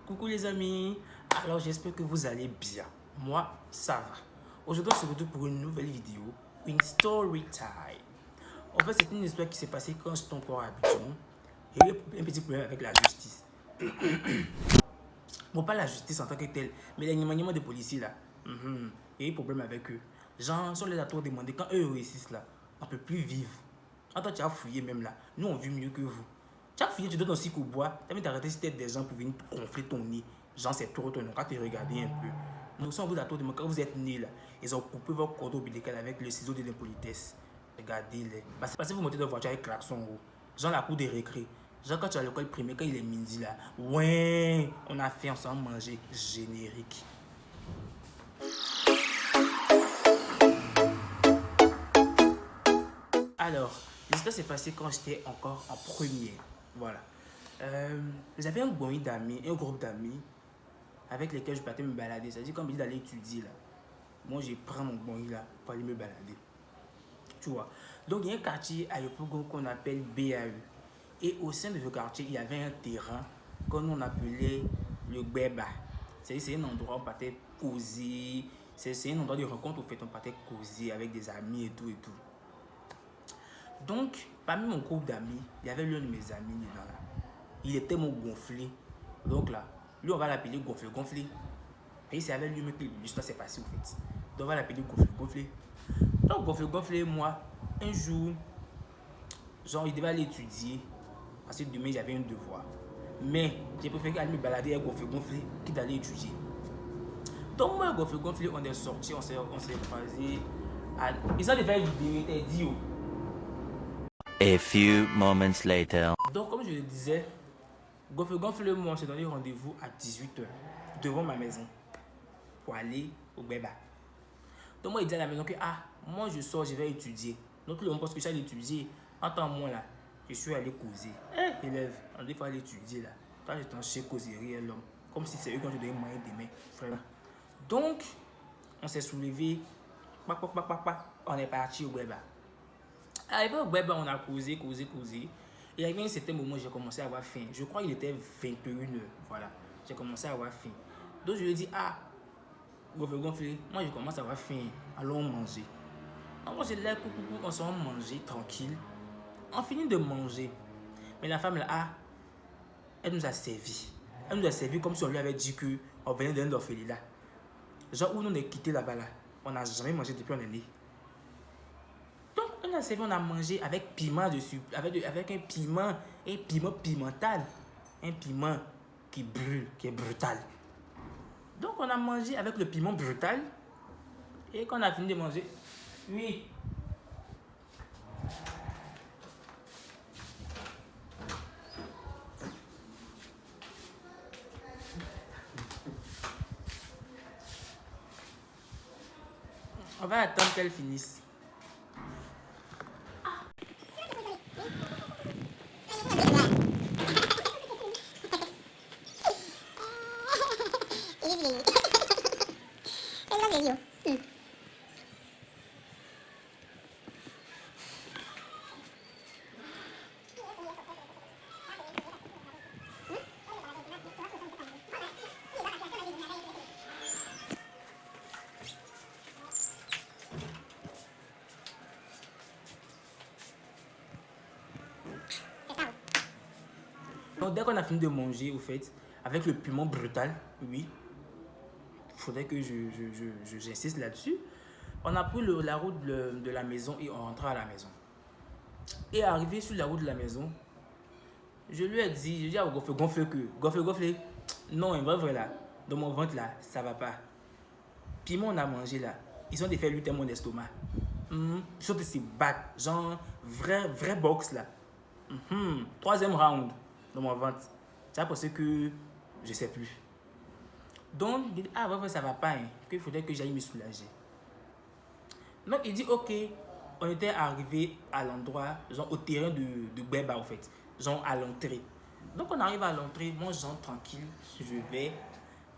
Coucou les amis, alors j'espère que vous allez bien. Moi, ça va. Aujourd'hui, on se retrouve pour une nouvelle vidéo, une story time. En fait, c'est une histoire qui s'est passée quand j'étais encore à Abidjan. Il y a eu un petit problème avec la justice. Bon, pas la justice en tant que telle, mais les maniements des policiers là. Il y a eu un problème avec eux. Genre, on les a trop demandé, quand eux réussissent là, on ne peut plus vivre. Quand toi, tu as fouillé même là, nous on vit mieux que vous. Tu as fouillé, tu donnes aussi qu'au bois, tu as mis d'arrêter si des gens pour venir gonfler ton nez. Genre, c'est trop ton nom, quand tu regardes un peu. Nous sommes vous à tout demandé, quand vous êtes nés là, ils ont coupé votre cordon ombilical avec le ciseau de l'impolitesse. Regardez-les. Parce que vous montez dans la voiture avec klaxon haut. Genre la cour des récré. Genre quand tu es à l'école primaire, quand il est midi là. Ouais, on a fait ensemble manger générique. Alors, l'histoire s'est passée quand j'étais encore en première. Voilà. J'avais un groupe d'amis avec lesquels je partais me balader. C'est-à-dire quand on me dit d'aller étudier là. Moi, je prends mon bon là pour aller me balader. Tu vois. Donc, il y a un quartier à Yopougon qu'on appelle BAE. Et au sein de ce quartier, il y avait un terrain qu'on appelait le Gbeba. C'est un endroit où on partait causer. C'est un endroit de rencontre où on partait causer avec des amis et tout et tout. Donc, parmi mon groupe d'amis, il y avait l'un de mes amis dedans là. Il était mon gonflé. Donc là, lui, on va l'appeler gonflé. Et c'est avec lui que l'histoire s'est passée au fait. Donc, on va l'appeler gonflé. Donc, gonflé, moi, un jour, genre, il devait aller étudier. Parce que demain, j'avais un devoir. Mais, j'ai préféré aller me balader avec gonflé que d'aller étudier. Donc, moi, gonflé, on est sorti, on s'est croisés. Ils ont fait une vidéo, il était dit. A few moments later. Donc, comme je le disais, gonfle, moi, on s'est donné rendez-vous à 18h devant ma maison pour aller au Beba. Donc, moi, il dit à la maison que, moi, je sors, je vais étudier. Donc, tout le monde pense que j'allais étudier. Entends moi là, je suis allé causer. Élève, on dit qu'il faut aller étudier là. Toi, je t'en chez causerie, l'homme. Comme si c'est eux qui ont donné moyen d'aimer, frère. Donc, on s'est soulevé. On est parti au Beba. Arrivé au Beba, on a causé. Et arrivé à un certain moment, j'ai commencé à avoir faim. Je crois qu'il était 21h. Voilà. J'ai commencé à avoir faim. Donc, je lui ai dit, gonflé, moi je commence à avoir faim. Allons manger. Donc, on s'est là, on s'est mangé tranquille. On finit de manger. Mais la femme là, elle nous a servi. Elle nous a servi comme si on lui avait dit qu'on venait d'un orphelinat. Genre où nous on est quitté là-bas là. On n'a jamais mangé depuis on est né. Donc on a servi, on a mangé avec piment dessus. Avec un piment pimental. Un piment qui brûle, qui est brutal. Donc on a mangé avec le piment brutal. Et quand on a fini de manger, oui. On va attendre qu'elle finisse. Donc, dès qu'on a fini de manger, au fait, avec le piment brutal, oui, il faudrait que j'insiste là-dessus. On a pris la route de la maison et on rentre à la maison. Et arrivé sur la route de la maison, je lui ai dit à gonflé, non, un vrai là, dans mon ventre là, ça va pas. Piment on a mangé là, ils ont défait lutter mon estomac. Sauf que c'est battre, genre vrai box là. Troisième round dans mon ventre. Ça parce que je sais plus. Donc, il dit, ça va pas, qu'il faudrait que j'aille me soulager. Donc, il dit, ok, on était arrivé à l'endroit, genre au terrain de Beba, en fait, genre à l'entrée. Donc, on arrive à l'entrée, moi, genre tranquille, je vais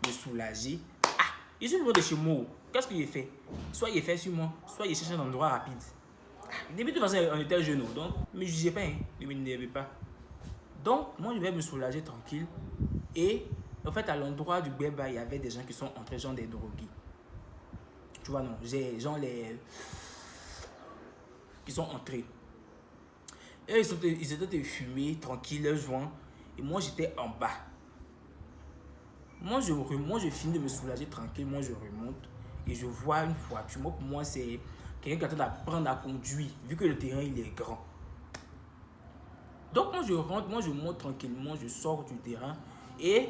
me soulager. Il est loin de chez moi. Qu'est-ce qu'il fait? Soit il est fait sur moi, soit il cherche un endroit rapide. Début de toute façon, on était jeunes, donc ne me jugez pas, ne m'énervez pas. Donc, moi, je vais me soulager tranquille et En fait, à l'endroit du Gbeba, il y avait des gens qui sont entrés, genre des drogués. Tu vois, non, j'ai genre les... qui sont entrés. Et ils étaient fumés, tranquilles, joints. Et moi, j'étais en bas. Moi, je finis de me soulager tranquille. Moi, je remonte et je vois une voiture. Moi, pour moi, c'est quelqu'un qui est en train d'apprendre à conduire, vu que le terrain, il est grand. Donc, moi, je rentre, moi, je monte tranquillement, je sors du terrain. Et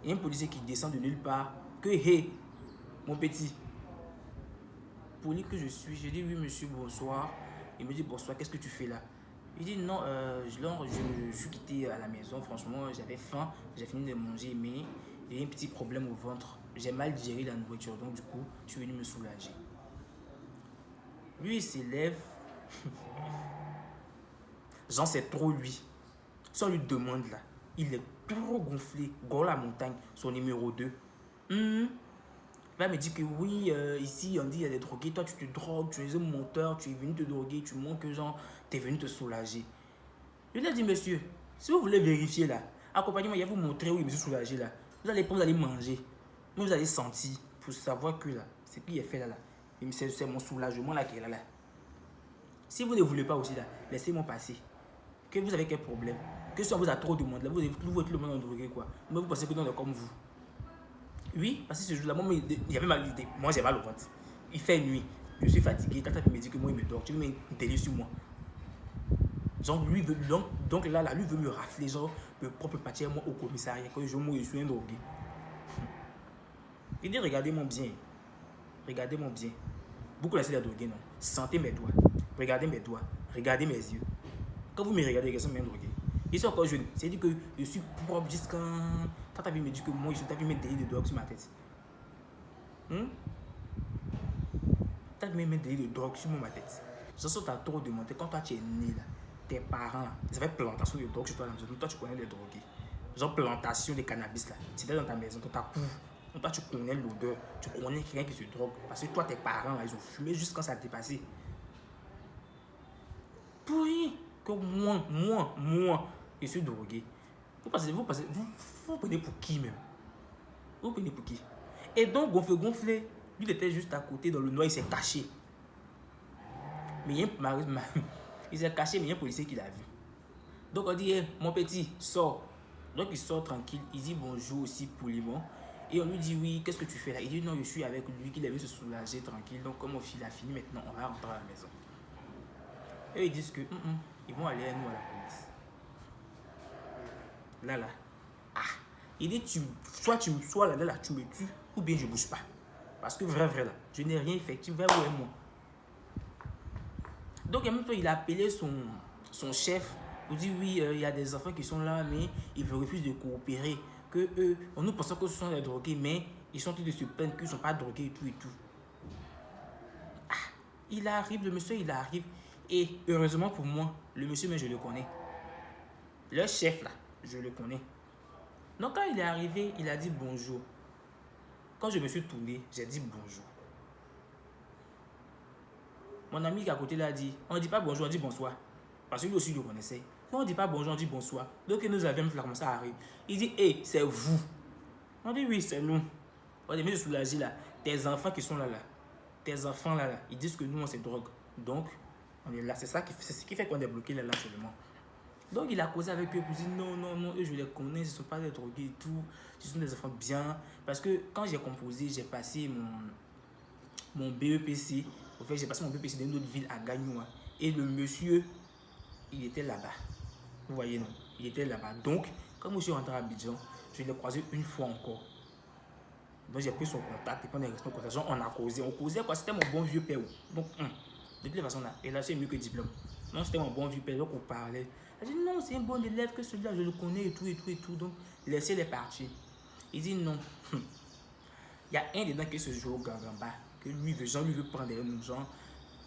il y a un policier qui descend de nulle part. Que, hé, mon petit. Poli que je suis, je dis, oui, monsieur, bonsoir. Il me dit, bonsoir, qu'est-ce que tu fais là? Il dit, non, je suis quitté à la maison. Franchement, j'avais faim, j'ai fini de manger, mais j'ai un petit problème au ventre. J'ai mal digéré la nourriture, donc du coup, je suis venu me soulager. Lui, il s'élève. Genre, c'est trop lui. Si on lui demande là, il est trop gonflé. Gros la montagne, son numéro 2. Là, il me dit que oui, ici, on dit il y a des drogués. Toi, tu te drogues, tu es un monteur, tu es venu te droguer, tu montres que genre, tu es venu te soulager. Je lui ai dit, monsieur, si vous voulez vérifier là, accompagnez-moi, il va vous montrer où je me suis soulagé là. Vous allez manger, vous allez sentir pour savoir que là, ce qui est fait là, c'est mon soulagement là qui est là. Si vous ne voulez pas aussi là, laissez-moi passer. Que vous avez quel problème? Que si on vous a trop demandé là, vous avez tout le monde en drogué quoi. Mais vous pensez que non, on est comme vous. Oui, parce que ce jour-là, moi, il y avait mal, moi j'ai mal au ventre. Il fait nuit, je suis fatigué. Tata me dit que moi il me dort, tu me mets une télé sur moi. Genre, lui veut, donc là, lui veut me rafler, genre, me propre partir moi au commissariat, quand je suis un drogué. Il dit, regardez-moi bien. Regardez-moi bien. Vous connaissez les drogués, non? Sentez mes doigts. Regardez mes doigts. Regardez mes yeux. Quand vous me regardez, ils sont bien drogués. Ils sont encore jeunes. C'est-à-dire que je suis propre jusqu'à... Quand ta vie me dit que moi, t'as vu mettre des drogues sur ma tête. T'as vu mettre des drogues sur ma tête. Je sens que t'as trop demandé. Quand toi, tu es né là, tes parents là, ils avaient plantation de drogue chez toi à la maison. Toi, tu connais les drogués. Genre plantation de cannabis là. C'était dans ta maison, dans ta cour. Donc toi, tu connais l'odeur. Tu connais quelqu'un qui se drogue. Parce que toi, tes parents là, ils ont fumé juste quand ça t'est passé. Pour rien que moi, je suis drogué. Vous prenez pour qui même? Vous prenez pour qui? Et donc, gonflé, lui il était juste à côté dans le noir, il s'est caché. Mais il s'est caché, mais il y a un policier qui l'a vu. Donc on dit, hey, mon petit, sors. Donc il sort tranquille, il dit bonjour aussi poliment. Et on lui dit, oui, qu'est-ce que tu fais là? Il dit, non, je suis avec lui, qu'il avait se soulager tranquille. Donc comme il a fini maintenant, on va rentrer à la maison. Et ils disent que, ils vont aller à nous à la police. Là. Il dit, soit là, tu me tues, ou bien je ne bouge pas. Parce que vrai, là, je n'ai rien fait, tu vas où est moi. Donc, en même temps, il a appelé son chef pour dire, oui, il y a des enfants qui sont là, mais ils refusent de coopérer. Que eux, nous pensons que ce sont des drogués, mais ils sont en train de se plaindre qu'ils ne sont pas drogués et tout. Il arrive, le monsieur, il arrive. Et heureusement pour moi, le monsieur, mais je le connais. Le chef, là, je le connais. Donc, quand il est arrivé, il a dit bonjour. Quand je me suis tourné, j'ai dit bonjour. Mon ami qui est à côté là a dit, on ne dit pas bonjour, on dit bonsoir. Parce que lui aussi, il le connaissait. On ne dit pas bonjour, on dit bonsoir. Donc, nous avions commencé à arriver. Il dit, hé, c'est vous. On dit, oui, c'est nous. On est venu se soulager là. Tes enfants qui sont là. Tes enfants là. Ils disent que nous, on se drogue. Donc, on est là. C'est ce qui fait qu'on est bloqué là seulement. Donc, il a causé avec eux pour dire, non, eux, je les connais, ce ne sont pas des drogués et tout. Ce sont des enfants bien. Parce que quand j'ai composé, j'ai passé mon BEPC. En fait, j'ai passé mon BPC dans une autre ville à Gagnoua. Et le monsieur, il était là-bas. Vous voyez, non? Il était là-bas. Donc, quand je suis rentré à Abidjan, je l'ai croisé une fois encore. Donc, j'ai pris son contact et puis on est resté en contact. Genre, on a causé. On causait quoi? C'était mon bon vieux père. Donc, de toute façon, là, et là, c'est mieux que diplôme. Non, c'était mon bon vieux père. Donc, on parlait. Il dit, non, c'est un bon élève que celui-là, je le connais et tout. Donc, laissez-les partir. Il dit, non. Il y a un dedans qui se joue au Gagamba. Que lui veut prendre des gens,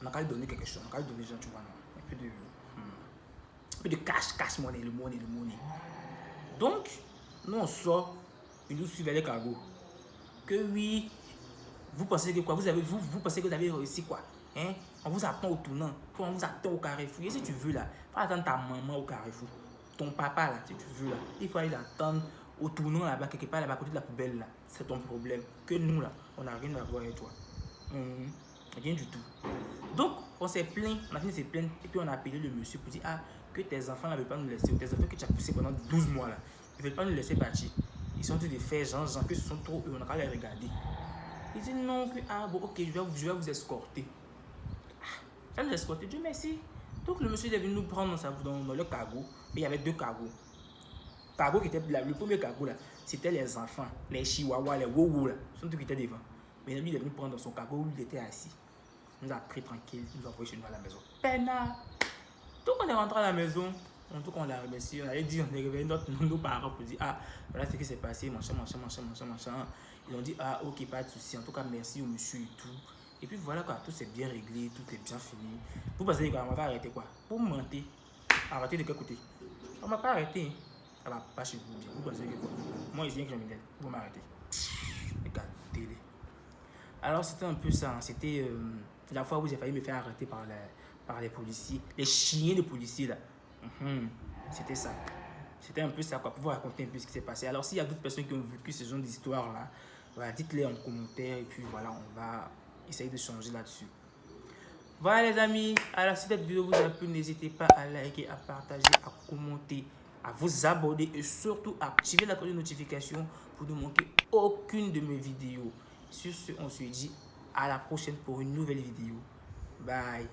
on a qu'à lui donner quelque chose, on a qu'à lui donner gens, tu vois, non, un peu de cash money, le money. Donc, nous on sort, il nous suit vers les cargos. Que oui, vous pensez que quoi, vous pensez que vous avez réussi quoi, hein? On vous attend au tournant, on vous attend au Carrefour. Et si tu veux là, il faut attendre ta maman au Carrefour, ton papa là, si tu veux là, il faut aller l'attendre au tournant là-bas, quelque part là-bas, à côté de la poubelle là, c'est ton problème. Que nous là, on n'a rien à voir avec toi. Rien du tout. Donc, on s'est plaint, on a fini de se plaindre, et puis on a appelé le monsieur pour dire, ah, que tes enfants ne veulent pas nous laisser, ou tes enfants que tu as poussés pendant 12 mois là, ils ne veulent pas nous laisser partir. Ils sont tous des faits, genre, que ce sont trop eux, on n'a qu'à les regarder. Il dit non, que, ah bon, ok, je vais vous escorter. Ah, ça nous escorter, Dieu merci. Donc le monsieur est venu nous prendre dans le cargo, et il y avait 2 cargos. Cargo qui était le premier cargo là, c'était les enfants, les chihuahuas, les wouwou là, sont tous qui étaient devant. Mais lui, il est venu prendre dans son cargo où il était assis. Il nous a pris tranquille, il nous a envoyé chez nous à la maison. Pena! Donc on est rentré à la maison, en tout cas on l'a remercié, on avait dit, on est réveillé nos parents pour dire, ah, voilà ce qui s'est passé, machin. Ils ont dit, ah, ok, pas de souci, en tout cas merci au monsieur et tout. Et puis voilà quoi, tout s'est bien réglé, tout est bien fini. Vous pensez qu'on va arrêter quoi? Pour mentir. Arrêter de quel côté? On m'a pas arrêté. Ça va pas chez vous bien. Vous pensez que quoi? Moi, ici, que je m'aide. Vous m'arrêtez. Regardez-les. Alors, c'était un peu ça. C'était la fois où j'ai failli me faire arrêter par les policiers. Les chiens de policiers, là. C'était ça. C'était un peu ça, quoi. Pour vous raconter un peu ce qui s'est passé. Alors, s'il y a d'autres personnes qui ont vécu ce genre d'histoire-là, voilà, dites-les en commentaire. Et puis, voilà, on va essayer de changer là-dessus. Voilà, les amis. Alors, si cette vidéo vous a plu, n'hésitez pas à liker, à partager, à commenter, à vous abonner et surtout à activer la cloche de notification pour ne manquer aucune de mes vidéos. Sur ce, on se dit à la prochaine pour une nouvelle vidéo. Bye.